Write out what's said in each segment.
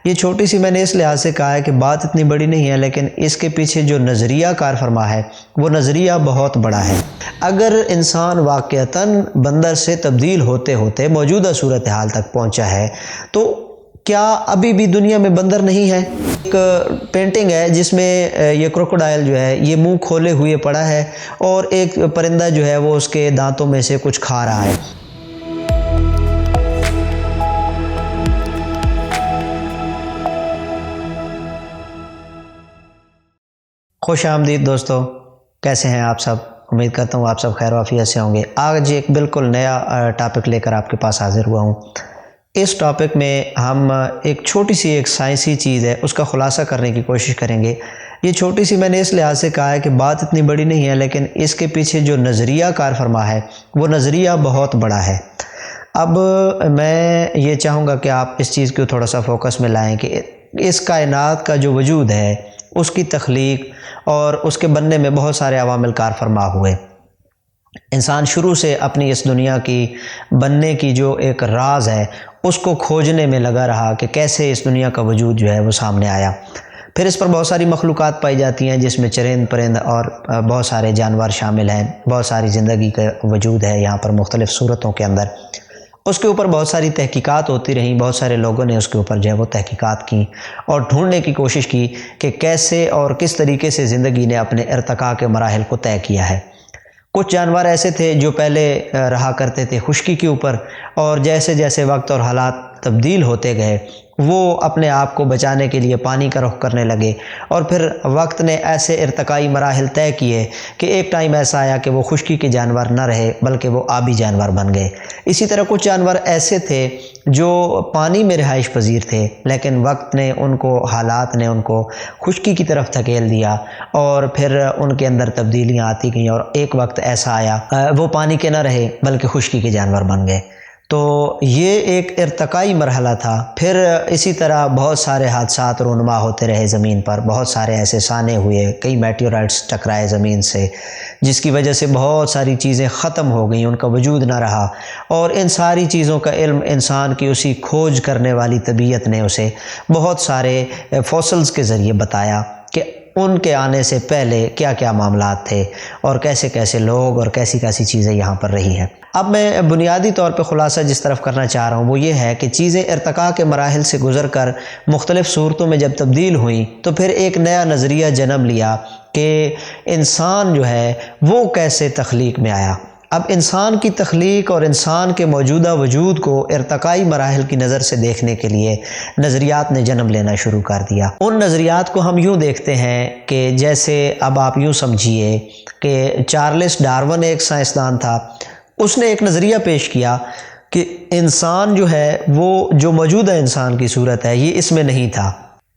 یہ چھوٹی سی میں نے اس لحاظ سے کہا ہے کہ بات اتنی بڑی نہیں ہے، لیکن اس کے پیچھے جو نظریہ کار فرما ہے وہ نظریہ بہت بڑا ہے۔ اگر انسان واقعتاً بندر سے تبدیل ہوتے ہوتے موجودہ صورتحال تک پہنچا ہے تو کیا ابھی بھی دنیا میں بندر نہیں ہے؟ ایک پینٹنگ ہے جس میں یہ کروکوڈائل جو ہے یہ منہ کھولے ہوئے پڑا ہے اور ایک پرندہ جو ہے وہ اس کے دانتوں میں سے کچھ کھا رہا ہے۔ خوش آمدید دوستو، کیسے ہیں آپ سب؟ امید کرتا ہوں آپ سب خیر و عافیت سے ہوں گے۔ آج ایک بالکل نیا ٹاپک لے کر آپ کے پاس حاضر ہوا ہوں۔ اس ٹاپک میں ہم ایک چھوٹی سی ایک سائنسی چیز ہے اس کا خلاصہ کرنے کی کوشش کریں گے۔ یہ چھوٹی سی میں نے اس لحاظ سے کہا ہے کہ بات اتنی بڑی نہیں ہے، لیکن اس کے پیچھے جو نظریہ کار فرما ہے وہ نظریہ بہت بڑا ہے۔ اب میں یہ چاہوں گا کہ آپ اس چیز کو تھوڑا سا فوکس میں لائیں کہ اس کائنات کا جو وجود ہے اس کی تخلیق اور اس کے بننے میں بہت سارے عوامل کار فرما ہوئے۔ انسان شروع سے اپنی اس دنیا کی بننے کی جو ایک راز ہے اس کو کھوجنے میں لگا رہا کہ کیسے اس دنیا کا وجود جو ہے وہ سامنے آیا۔ پھر اس پر بہت ساری مخلوقات پائی جاتی ہیں جس میں چرند پرند اور بہت سارے جانور شامل ہیں، بہت ساری زندگی کا وجود ہے یہاں پر مختلف صورتوں کے اندر۔ اس کے اوپر بہت ساری تحقیقات ہوتی رہیں، بہت سارے لوگوں نے اس کے اوپر جو ہے وہ تحقیقات کی اور ڈھونڈنے کی کوشش کی کہ کیسے اور کس طریقے سے زندگی نے اپنے ارتقاء کے مراحل کو طے کیا ہے۔ کچھ جانور ایسے تھے جو پہلے رہا کرتے تھے خشکی کے اوپر، اور جیسے جیسے وقت اور حالات تبدیل ہوتے گئے وہ اپنے آپ کو بچانے کے لیے پانی کا رخ کرنے لگے، اور پھر وقت نے ایسے ارتقائی مراحل طے کیے کہ ایک ٹائم ایسا آیا کہ وہ خشکی کے جانور نہ رہے بلکہ وہ آبی جانور بن گئے۔ اسی طرح کچھ جانور ایسے تھے جو پانی میں رہائش پذیر تھے، لیکن وقت نے ان کو، حالات نے ان کو خشکی کی طرف دھکیل دیا اور پھر ان کے اندر تبدیلیاں آتی گئیں، اور ایک وقت ایسا آیا وہ پانی کے نہ رہے بلکہ خشکی کے جانور بن گئے۔ تو یہ ایک ارتقائی مرحلہ تھا۔ پھر اسی طرح بہت سارے حادثات رونما ہوتے رہے زمین پر، بہت سارے ایسے سانے ہوئے، کئی میٹیورائٹس ٹکرائے زمین سے جس کی وجہ سے بہت ساری چیزیں ختم ہو گئیں، ان کا وجود نہ رہا، اور ان ساری چیزوں کا علم انسان کی اسی کھوج کرنے والی طبیعت نے اسے بہت سارے فوسلز کے ذریعے بتایا کہ ان کے آنے سے پہلے کیا کیا معاملات تھے اور کیسے کیسے لوگ اور کیسی کیسی چیزیں یہاں پر رہی ہیں۔ اب میں بنیادی طور پہ خلاصہ جس طرف کرنا چاہ رہا ہوں وہ یہ ہے کہ چیزیں ارتقاء کے مراحل سے گزر کر مختلف صورتوں میں جب تبدیل ہوئیں تو پھر ایک نیا نظریہ جنم لیا کہ انسان جو ہے وہ کیسے تخلیق میں آیا۔ اب انسان کی تخلیق اور انسان کے موجودہ وجود کو ارتقائی مراحل کی نظر سے دیکھنے کے لیے نظریات نے جنم لینا شروع کر دیا۔ ان نظریات کو ہم یوں دیکھتے ہیں کہ جیسے اب آپ یوں سمجھیے کہ چارلس ڈارون ایک سائنسدان تھا، اس نے ایک نظریہ پیش کیا کہ انسان جو ہے وہ جو موجودہ انسان کی صورت ہے یہ اس میں نہیں تھا۔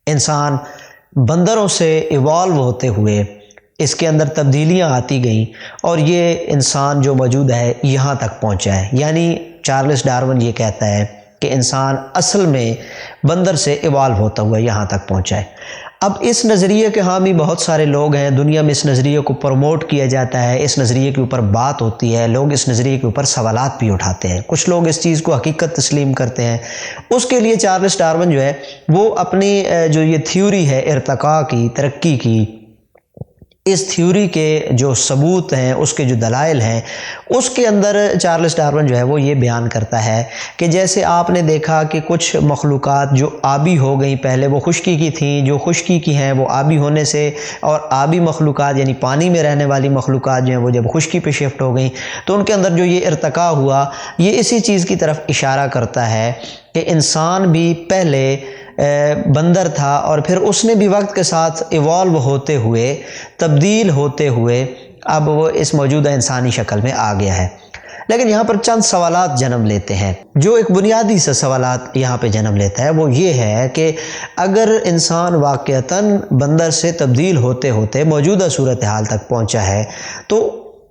انسان بندروں سے ایوالو ہوتے ہوئے اس کے اندر تبدیلیاں آتی گئیں اور یہ انسان جو موجود ہے یہاں تک پہنچا ہے۔ یعنی چارلس ڈارون یہ کہتا ہے کہ انسان اصل میں بندر سے ایوالو ہوتا ہوا یہاں تک پہنچا ہے۔ اب اس نظریے کے حامی بہت سارے لوگ ہیں، دنیا میں اس نظریے کو پروموٹ کیا جاتا ہے، اس نظریے کے اوپر بات ہوتی ہے، لوگ اس نظریے کے اوپر سوالات بھی اٹھاتے ہیں، کچھ لوگ اس چیز کو حقیقت تسلیم کرتے ہیں۔ اس کے لیے چارلس ڈارون جو ہے وہ اپنی جو یہ تھیوری ہے ارتقاء کی، ترقی کی، اس تھیوری کے جو ثبوت ہیں، اس کے جو دلائل ہیں، اس کے اندر چارلس ڈارون جو ہے وہ یہ بیان کرتا ہے کہ جیسے آپ نے دیکھا کہ کچھ مخلوقات جو آبی ہو گئیں، پہلے وہ خشکی کی تھیں، جو خشکی کی ہیں وہ آبی ہونے سے، اور آبی مخلوقات یعنی پانی میں رہنے والی مخلوقات جو ہیں وہ جب خشکی پہ شفٹ ہو گئیں تو ان کے اندر جو یہ ارتقاء ہوا یہ اسی چیز کی طرف اشارہ کرتا ہے کہ انسان بھی پہلے بندر تھا اور پھر اس نے بھی وقت کے ساتھ ایوالو ہوتے ہوئے، تبدیل ہوتے ہوئے اب وہ اس موجودہ انسانی شکل میں آ گیا ہے۔ لیکن یہاں پر چند سوالات جنم لیتے ہیں۔ جو ایک بنیادی سے سوالات یہاں پہ جنم لیتا ہے وہ یہ ہے کہ اگر انسان واقعتاً بندر سے تبدیل ہوتے ہوتے موجودہ صورتحال تک پہنچا ہے تو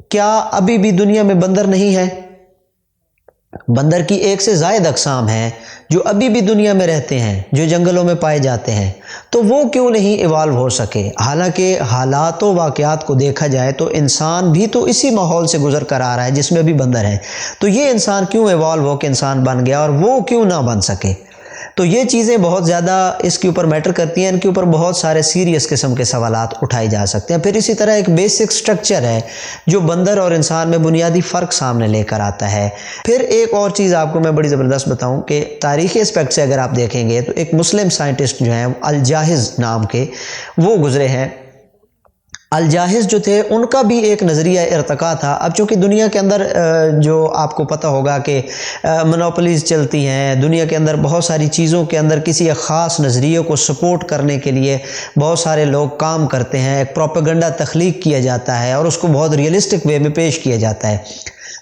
کیا ابھی بھی دنیا میں بندر نہیں ہے؟ بندر کی ایک سے زائد اقسام ہیں جو ابھی بھی دنیا میں رہتے ہیں، جو جنگلوں میں پائے جاتے ہیں، تو وہ کیوں نہیں ایوالو ہو سکے؟ حالانکہ حالات و واقعات کو دیکھا جائے تو انسان بھی تو اسی ماحول سے گزر کر آ رہا ہے جس میں بھی بندر ہے، تو یہ انسان کیوں ایوالو ہو کے انسان بن گیا اور وہ کیوں نہ بن سکے؟ تو یہ چیزیں بہت زیادہ اس کے اوپر میٹر کرتی ہیں، ان کے اوپر بہت سارے سیریس قسم کے سوالات اٹھائے جا سکتے ہیں۔ پھر اسی طرح ایک بیسک سٹرکچر ہے جو بندر اور انسان میں بنیادی فرق سامنے لے کر آتا ہے۔ پھر ایک اور چیز آپ کو میں بڑی زبردست بتاؤں کہ تاریخی اسپیکٹ سے اگر آپ دیکھیں گے تو ایک مسلم سائنٹسٹ جو ہیں الجاحظ نام کے وہ گزرے ہیں۔ الجاحظ جو تھے ان کا بھی ایک نظریہ ارتقاء تھا۔ اب چونکہ دنیا کے اندر جو آپ کو پتہ ہوگا کہ منوپلیز چلتی ہیں دنیا کے اندر، بہت ساری چیزوں کے اندر کسی ایک خاص نظریے کو سپورٹ کرنے کے لیے بہت سارے لوگ کام کرتے ہیں، ایک پروپیگنڈا تخلیق کیا جاتا ہے اور اس کو بہت ریئلسٹک وے میں پیش کیا جاتا ہے۔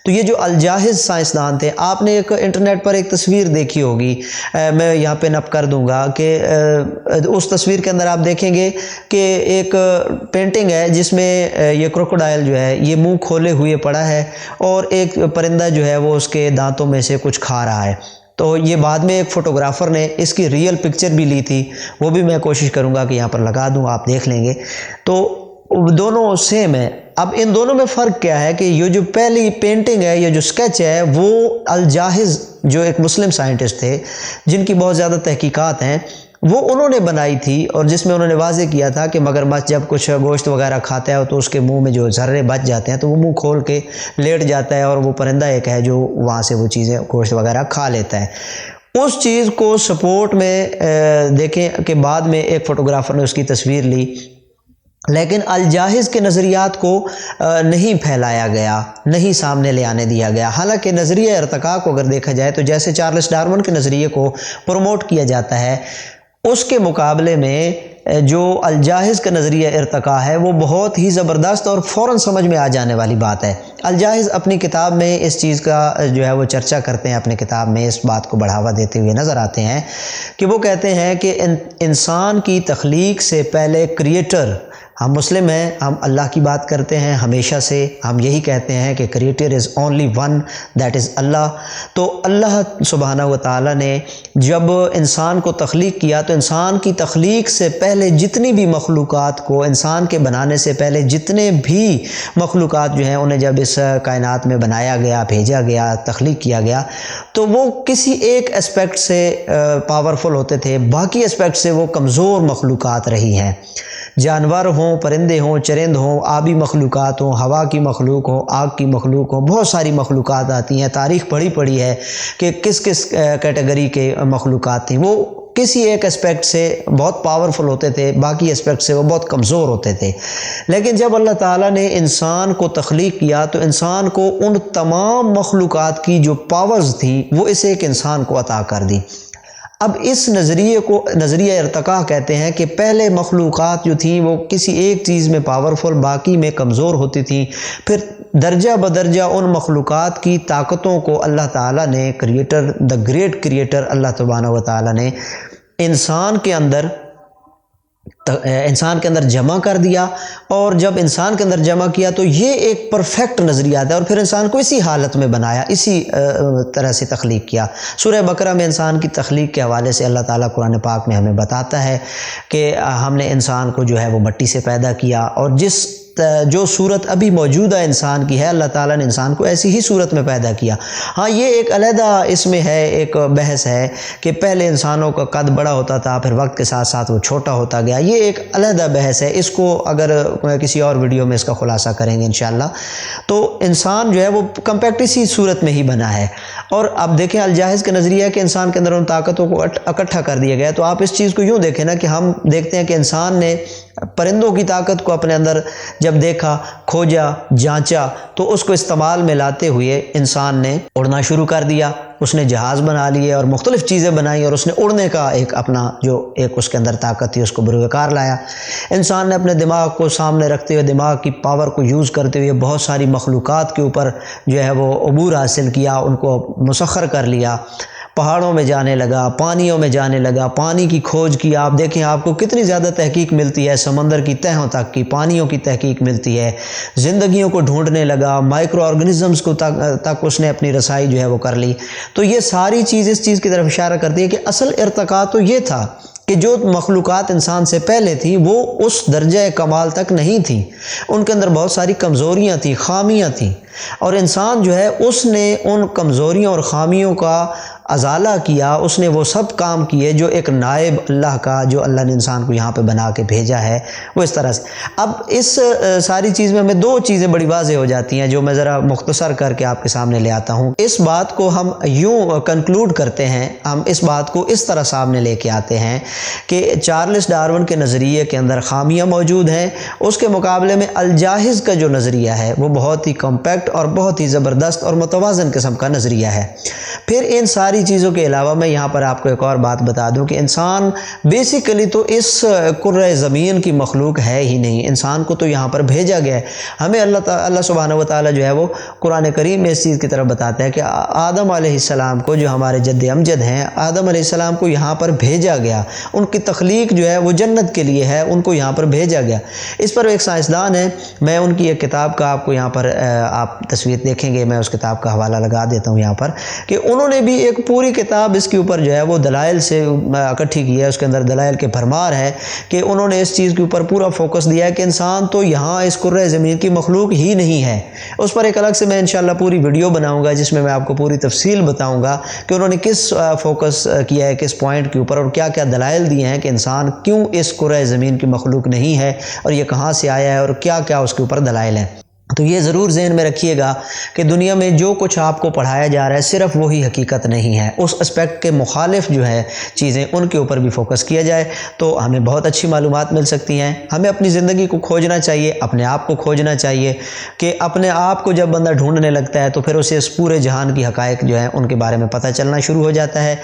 تو یہ جو الجاحظ سائنسدان تھے، آپ نے ایک انٹرنیٹ پر ایک تصویر دیکھی ہوگی، میں یہاں پہ نپ کر دوں گا کہ اس تصویر کے اندر آپ دیکھیں گے کہ ایک پینٹنگ ہے جس میں یہ کروکوڈائل جو ہے یہ منہ کھولے ہوئے پڑا ہے اور ایک پرندہ جو ہے وہ اس کے دانتوں میں سے کچھ کھا رہا ہے۔ تو یہ بعد میں ایک فوٹوگرافر نے اس کی ریئل پکچر بھی لی تھی، وہ بھی میں کوشش کروں گا کہ یہاں پر لگا دوں، آپ دیکھ لیں گے۔ تو دونوں سیم ہے۔ اب ان دونوں میں فرق کیا ہے کہ یہ جو پہلی پینٹنگ ہے، یہ جو سکیچ ہے، وہ الجاحظ جو ایک مسلم سائنٹسٹ تھے جن کی بہت زیادہ تحقیقات ہیں، وہ انہوں نے بنائی تھی، اور جس میں انہوں نے واضح کیا تھا کہ مگرمچھ جب کچھ گوشت وغیرہ کھاتا ہے تو اس کے منہ میں جو ذرے بچ جاتے ہیں تو وہ منہ کھول کے لیٹ جاتا ہے، اور وہ پرندہ ایک ہے جو وہاں سے وہ چیزیں گوشت وغیرہ کھا لیتا ہے۔ اس چیز کو سپورٹ میں دیکھیں کہ بعد میں ایک فوٹوگرافر نے اس کی تصویر لی، لیکن الجاحظ کے نظریات کو نہیں پھیلایا گیا، نہیں سامنے لے آنے دیا گیا۔ حالانکہ نظریہ ارتقاء کو اگر دیکھا جائے تو جیسے چارلس ڈارون کے نظریے کو پروموٹ کیا جاتا ہے، اس کے مقابلے میں جو الجاحظ کا نظریہ ارتقاء ہے وہ بہت ہی زبردست اور فوراً سمجھ میں آ جانے والی بات ہے۔ الجاحظ اپنی کتاب میں اس چیز کا جو ہے وہ چرچا کرتے ہیں، اپنی کتاب میں اس بات کو بڑھاوا دیتے ہوئے نظر آتے ہیں کہ وہ کہتے ہیں کہ انسان کی تخلیق سے پہلے کریٹر، ہم مسلم ہیں، ہم اللہ کی بات کرتے ہیں ہمیشہ سے، ہم یہی کہتے ہیں کہ creator is only one, that is Allah. تو اللہ سبحانہ و تعالیٰ نے جب انسان کو تخلیق کیا تو انسان کی تخلیق سے پہلے جتنی بھی مخلوقات کو، انسان کے بنانے سے پہلے جتنے بھی مخلوقات جو ہیں انہیں جب اس کائنات میں بنایا گیا، بھیجا گیا، تخلیق کیا گیا، تو وہ کسی ایک اسپیکٹ سے پاورفل ہوتے تھے، باقی اسپیکٹ سے وہ کمزور مخلوقات رہی ہیں۔ جانور ہوں، پرندے ہوں، چرند ہوں، آبی مخلوقات ہوں، ہوا کی مخلوق ہوں، آگ کی مخلوق ہوں، بہت ساری مخلوقات آتی ہیں۔ تاریخ پڑھی ہے کہ کس کس کیٹیگری کے مخلوقات تھیں۔ وہ کسی ایک اسپیکٹ سے بہت پاورفل ہوتے تھے، باقی اسپیکٹ سے وہ بہت کمزور ہوتے تھے۔ لیکن جب اللہ تعالیٰ نے انسان کو تخلیق کیا تو انسان کو ان تمام مخلوقات کی جو پاورز تھیں وہ اس ایک انسان کو عطا کر دی۔ اب اس نظریے کو نظریہ ارتقاء کہتے ہیں کہ پہلے مخلوقات جو تھیں وہ کسی ایک چیز میں پاورفل، باقی میں کمزور ہوتی تھیں، پھر درجہ بدرجہ ان مخلوقات کی طاقتوں کو اللہ تعالیٰ نے کریٹر، دا گریٹ کریٹر اللہ سبحانہ و تعالیٰ نے انسان کے اندر جمع کر دیا، اور جب انسان کے اندر جمع کیا تو یہ ایک پرفیکٹ نظریات ہے، اور پھر انسان کو اسی حالت میں بنایا، اسی طرح سے تخلیق کیا۔ سورہ بقرہ میں انسان کی تخلیق کے حوالے سے اللہ تعالیٰ قرآن پاک میں ہمیں بتاتا ہے کہ ہم نے انسان کو جو ہے وہ مٹی سے پیدا کیا، اور جو صورت ابھی موجودہ انسان کی ہے اللہ تعالیٰ نے انسان کو ایسی ہی صورت میں پیدا کیا۔ ہاں یہ ایک علیحدہ اس میں ہے، ایک بحث ہے کہ پہلے انسانوں کا قد بڑا ہوتا تھا، پھر وقت کے ساتھ ساتھ وہ چھوٹا ہوتا گیا، یہ ایک علیحدہ بحث ہے، اس کو اگر کسی اور ویڈیو میں اس کا خلاصہ کریں گے انشاءاللہ۔ تو انسان جو ہے وہ کمپیکٹ اسی صورت میں ہی بنا ہے۔ اور اب دیکھیں الجاحظ کا نظریہ ہے کہ انسان کے اندر ان طاقتوں کو اکٹھا کر دیا گیا۔ تو آپ اس چیز کو یوں دیکھیں نا کہ ہم دیکھتے ہیں کہ انسان نے پرندوں کی طاقت کو اپنے اندر جب دیکھا، کھوجا، جانچا، تو اس کو استعمال میں لاتے ہوئے انسان نے اڑنا شروع کر دیا، اس نے جہاز بنا لیے اور مختلف چیزیں بنائیں، اور اس نے اڑنے کا ایک اپنا جو ایک اس کے اندر طاقت تھی اس کو بروئے کار لایا۔ انسان نے اپنے دماغ کو سامنے رکھتے ہوئے، دماغ کی پاور کو یوز کرتے ہوئے بہت ساری مخلوقات کے اوپر جو ہے وہ عبور حاصل کیا، ان کو مسخر کر لیا، پہاڑوں میں جانے لگا، پانیوں میں جانے لگا، پانی کی کھوج کی۔ آپ دیکھیں آپ کو کتنی زیادہ تحقیق ملتی ہے، سمندر کی تہوں تک کی، پانیوں کی تحقیق ملتی ہے، زندگیوں کو ڈھونڈنے لگا، مائکرو آرگنزمز کو تک اس نے اپنی رسائی جو ہے وہ کر لی۔ تو یہ ساری چیز اس چیز کی طرف اشارہ کرتی ہے کہ اصل ارتقاء تو یہ تھا کہ جو مخلوقات انسان سے پہلے تھیں وہ اس درجہ کمال تک نہیں تھیں، ان کے اندر بہت ساری کمزوریاں تھیں، خامیاں تھیں، اور انسان جو ہے اس نے ان کمزوریوں اور خامیوں کا ازالہ کیا، اس نے وہ سب کام کیے جو ایک نائب اللہ کا، جو اللہ نے انسان کو یہاں پہ بنا کے بھیجا ہے، وہ اس طرح سے۔ اب اس ساری چیز میں ہمیں دو چیزیں بڑی واضح ہو جاتی ہیں جو میں ذرا مختصر کر کے آپ کے سامنے لے آتا ہوں۔ اس بات کو ہم یوں کنکلوڈ کرتے ہیں، ہم اس بات کو اس طرح سامنے لے کے آتے ہیں کہ چارلس ڈارون کے نظریے کے اندر خامیاں موجود ہیں، اس کے مقابلے میں الجاحظ کا جو نظریہ ہے وہ بہت ہی کمپیکٹ اور بہت ہی زبردست اور متوازن قسم کا نظریہ ہے۔ پھر ان ساری چیزوں کے علاوہ میں یہاں پر آپ کو ایک اور بات بتا دوں کہ انسان بیسیکلی تو اس کرۂ زمین کی مخلوق ہے ہی نہیں، انسان کو تو یہاں پر بھیجا گیا ہے۔ ہمیں اللہ سبحانہ و تعالیٰ جو ہے وہ قرآن کریم میں اس چیز کی طرف بتاتا ہے کہ آدم علیہ السلام کو، جو ہمارے جد امجد ہیں، آدم علیہ السلام کو یہاں پر بھیجا گیا، ان کی تخلیق جو ہے وہ جنت کے لیے ہے، ان کو یہاں پر بھیجا گیا۔ اس پر ایک سائنسدان ہے، میں ان کی ایک کتاب کا آپ کو یہاں پر آپ تصویر دیکھیں گے، میں اس کتاب کا حوالہ لگا دیتا ہوں یہاں پر، کہ انہوں نے بھی ایک پوری کتاب اس کے اوپر جو ہے وہ دلائل سے اکٹھی کی ہے، اس کے اندر دلائل کے بھرمار ہے کہ انہوں نے اس چیز کے اوپر پورا فوکس دیا ہے کہ انسان تو یہاں اس کرۂ زمین کی مخلوق ہی نہیں ہے۔ اس پر ایک الگ سے میں انشاءاللہ پوری ویڈیو بناؤں گا جس میں آپ کو پوری تفصیل بتاؤں گا کہ انہوں نے کس فوکس کیا ہے، کس پوائنٹ کے اوپر، اور کیا کیا دلائل دیے ہیں کہ انسان کیوں اس کرۂ زمین کی مخلوق نہیں ہے اور یہ کہاں سے آیا ہے اور کیا کیا اس کے اوپر دلائل ہیں۔ تو یہ ضرور ذہن میں رکھیے گا کہ دنیا میں جو کچھ آپ کو پڑھایا جا رہا ہے صرف وہی حقیقت نہیں ہے، اس اسپیکٹ کے مخالف جو ہے چیزیں ان کے اوپر بھی فوکس کیا جائے تو ہمیں بہت اچھی معلومات مل سکتی ہیں۔ ہمیں اپنی زندگی کو کھوجنا چاہیے، اپنے آپ کو کھوجنا چاہیے کہ اپنے آپ کو جب بندہ ڈھونڈنے لگتا ہے تو پھر اسے اس پورے جہان کی حقائق جو ہیں ان کے بارے میں پتہ چلنا شروع ہو جاتا ہے۔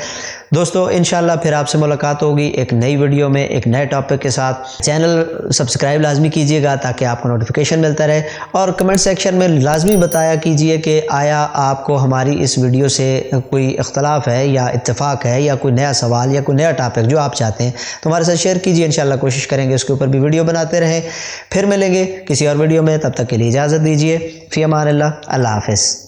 دوستو انشاءاللہ پھر آپ سے ملاقات ہوگی ایک نئی ویڈیو میں ایک نئے ٹاپک کے ساتھ۔ چینل سبسکرائب لازمی کیجئے گا تاکہ آپ کو نوٹیفیکیشن ملتا رہے، اور کمنٹ سیکشن میں لازمی بتایا کیجئے کہ آیا آپ کو ہماری اس ویڈیو سے کوئی اختلاف ہے یا اتفاق ہے یا کوئی نیا سوال یا کوئی نیا ٹاپک جو آپ چاہتے ہیں تو ہمارے ساتھ شیئر کیجئے، انشاءاللہ کوشش کریں گے اس کے اوپر بھی ویڈیو بناتے رہیں۔ پھر ملیں گے کسی اور ویڈیو میں، تب تک کے لیے اجازت دیجئے۔ فی امان اللہ، اللہ حافظ۔